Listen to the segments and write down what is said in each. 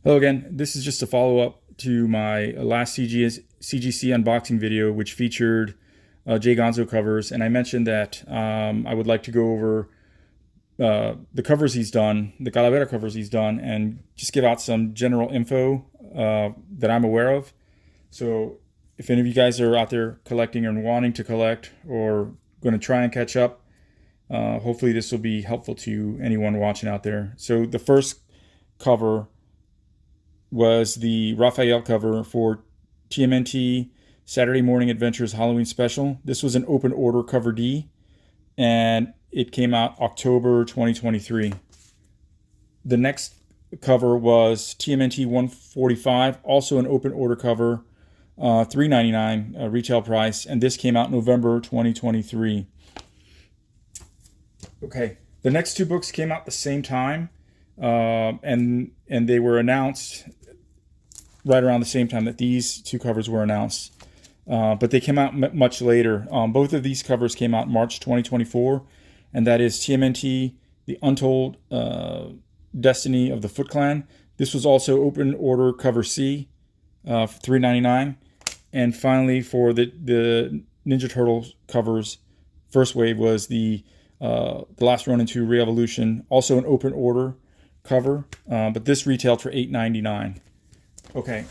Hello again. This is just a follow-up to my last CGC unboxing video, which featured Gonzo covers, and I mentioned that I would like to go over the covers he's done, the Calavera covers he's done, and just give out some general info that I'm aware of. So if any of you guys are out there collecting and wanting to collect or going to try and catch up, hopefully this will be helpful to anyone watching out there. So the first cover was the Raphael cover for TMNT Saturday Morning Adventures Halloween Special. This was an open order cover D, and it came out October 2023. The next cover was TMNT 145, also an open order cover, $3.99 retail price, and this came out November 2023. Okay, the next two books came out at the same time, and they were announced right around the same time that these two covers were announced, but they came out much later. Both of these covers came out March 2024, and that is TMNT, The Untold Destiny of the Foot Clan. This was also open order cover C, for $3.99. And finally, for the Ninja Turtles covers, first wave was the Last Ronin 2 Re-Evolution, also an open order cover, but this retailed for $8.99. Okay,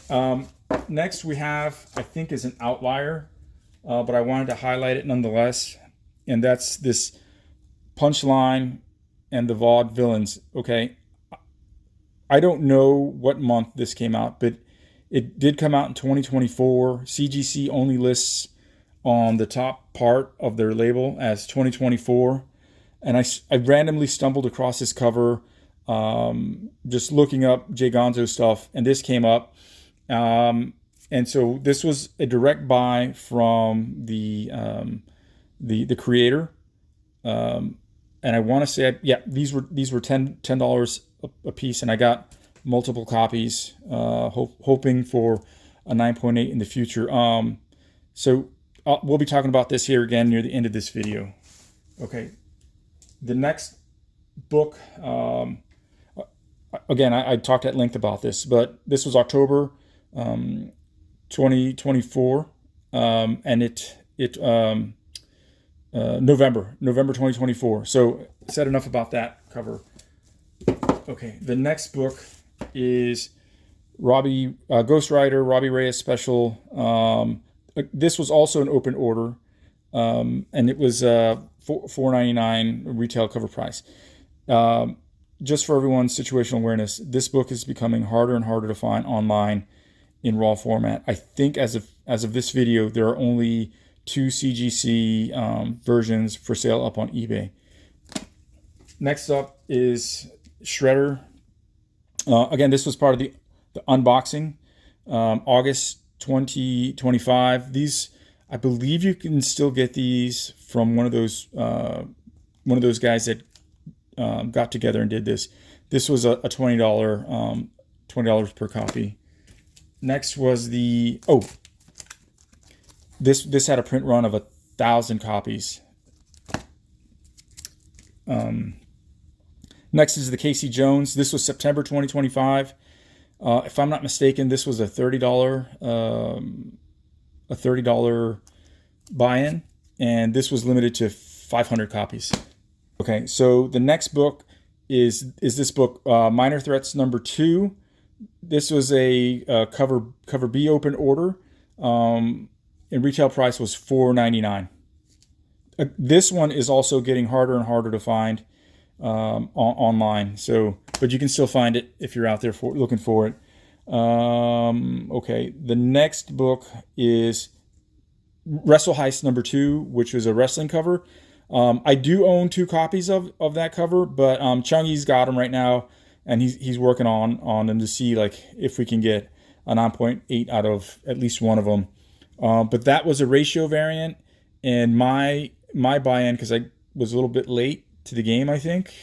next we have, I think is an outlier, but I wanted to highlight it nonetheless, and that's this Punchline and the Vaude Villains. Okay, I don't know what month this came out, but it did come out in 2024. CGC only lists on the top part of their label as 2024, and I randomly stumbled across this cover just looking up Gonzo stuff, and this came up, and so this was a direct buy from the creator, and I want to say, yeah, these were $10 a piece, and I got multiple copies, hoping for a 9.8 in the future. So we'll be talking about this here again near the end of this video. Okay, the next book, again, I talked at length about this, but this was October 2024, and November 2024. So said enough about that cover. Okay, the next book is Ghost Rider Robbie Reyes special. This was also an open order, and it was $4.99 retail cover price. Just for everyone's situational awareness, this book is becoming harder and harder to find online in raw format. I think as of this video, there are only 2 CGC versions for sale up on eBay. Next up is Shredder. Again, this was part of the unboxing, August 2025. These, I believe, you can still get these from one of those guys that got together and did this. This was a $20 per copy. Next was this had a print run of 1,000 copies. Next is the Casey Jones. This was September 2025. If I'm not mistaken, this was a $30 buy-in, and this was limited to 500 copies. Okay, so the next book is this book, Minor Threats number 2. This was a cover B open order, and retail price was $4.99. This one is also getting harder and harder to find online. So, but you can still find it if you're out there looking for it. Okay, the next book is Wrestle Heist number 2, which was a wrestling cover. I do own 2 copies of that cover, but Chungy's got them right now, and he's working on them to see like if we can get a 9.8 out of at least one of them. But that was a ratio variant, and my buy-in, because I was a little bit late to the game, I think,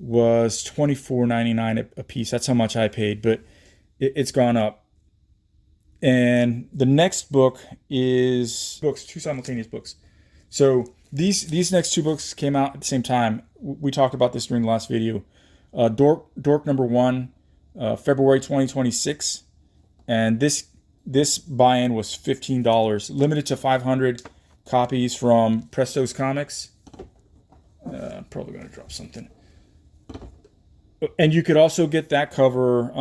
was $24.99 a piece. That's how much I paid, but it's gone up. And the next book is 2 simultaneous books. So these next 2 books came out at the same time. We talked about this during the last video. Dork number 1 February 2026, and this buy-in was $15, limited to 500 copies from Presto's Comics. Probably going to drop something. And you could also get that cover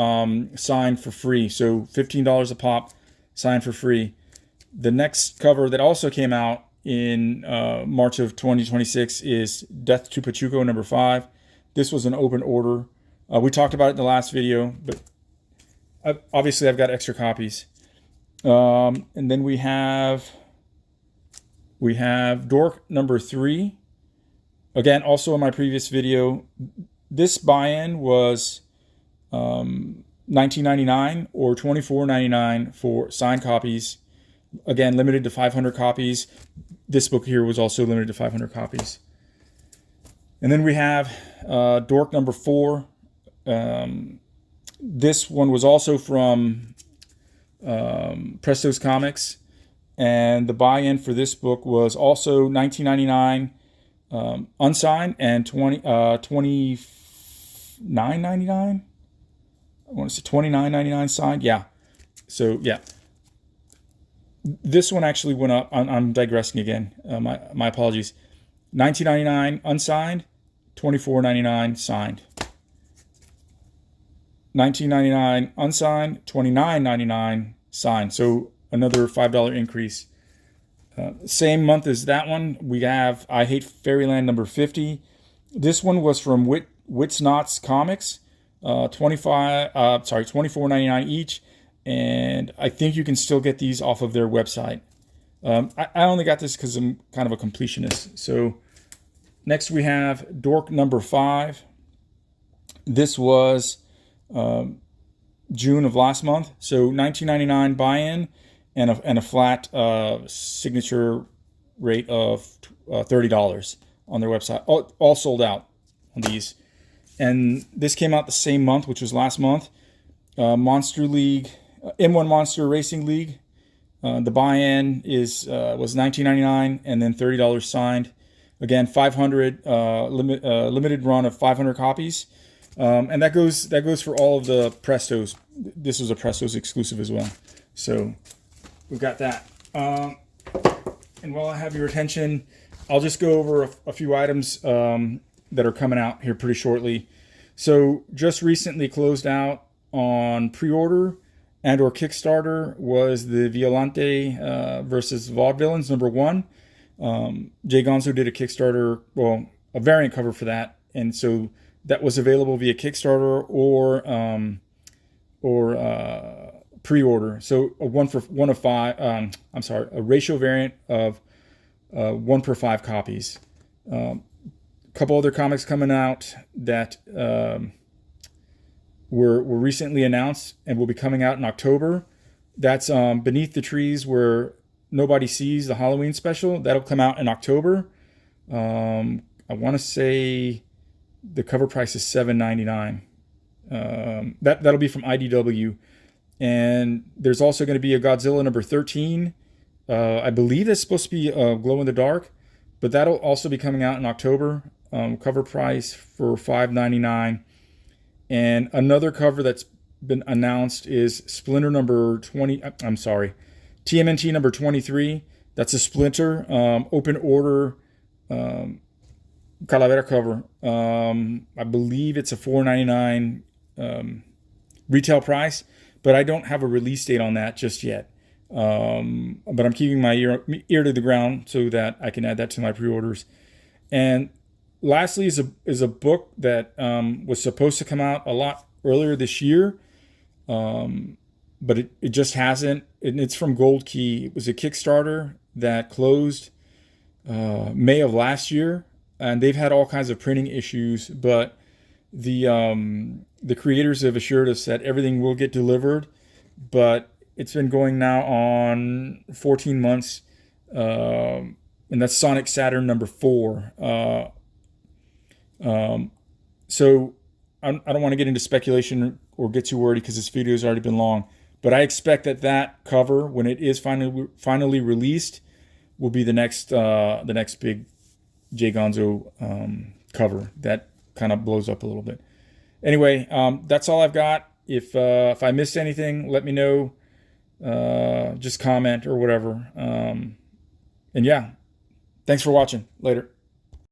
signed for free. So $15 a pop, signed for free. The next cover that also came out in March of 2026 is Death to Pachuco #5. This was an open order. We talked about it in the last video, but obviously I've got extra copies. And then we have Dork #3. Again, also in my previous video, this buy-in was $19.99 or $24.99 for signed copies. Again, limited to 500 copies. This book here was also limited to 500 copies. And then we have Dork #4. This one was also from Presto's Comics, and the buy-in for this book was also $19.99 unsigned and $29.99. I want to say $29.99 signed. Yeah. So yeah, this one actually went up. I'm digressing again. My apologies. $19.99 unsigned, $24.99 signed. $19.99 unsigned, $29.99 signed. So another $5 increase. Same month as that one, we have I Hate Fairyland #50. This one was from Wits Knots Comics. $24.99 each, and I think you can still get these off of their website. I only got this because I'm kind of a completionist. So next we have Dork #5. This was June of last month. So $19.99 buy-in and a flat signature rate of $30 on their website. All sold out on these. And this came out the same month, which was last month. Monster League, M1 Monster Racing League. The buy-in was $19.99 and then $30 signed. Again, 500 limited run of 500 copies. And that goes for all of the Prestos. This was a Prestos exclusive as well. So we've got that. And while I have your attention, I'll just go over a few items that are coming out here pretty shortly. So just recently closed out on pre-order and or Kickstarter was the Violante versus Vaudevillains #1. Jay Gonzo did a Kickstarter, well, a variant cover for that, and so that was available via Kickstarter or pre-order. So a a ratio variant of 1 per 5 copies. Couple other comics coming out that were recently announced and will be coming out in October. That's Beneath the Trees Where Nobody Sees, the Halloween special. That'll come out in October. I want to say the cover price is $7.99. That'll be from IDW. And there's also going to be a Godzilla #13. I believe that's supposed to be glow in the dark, but that'll also be coming out in October. Cover price for $5.99. And another cover that's been announced is Splinter TMNT #23. That's a Splinter open order Calavera cover. I believe it's a $4.99 retail price, but I don't have a release date on that just yet. But I'm keeping my ear to the ground so that I can add that to my pre-orders. And lastly is a book that was supposed to come out a lot earlier this year, but it just hasn't. And it's from Gold Key. It was a Kickstarter that closed May of last year, and they've had all kinds of printing issues. But the creators have assured us that everything will get delivered. But it's been going now on 14 months, and that's Sonic Saturn #4. So I don't want to get into speculation or get too worried because this video has already been long. But I expect that cover, when it is finally released, will be the next big Jay Gonzo cover that kind of blows up a little bit. Anyway, that's all I've got. If I missed anything, let me know. Just comment or whatever. And yeah, thanks for watching. Later.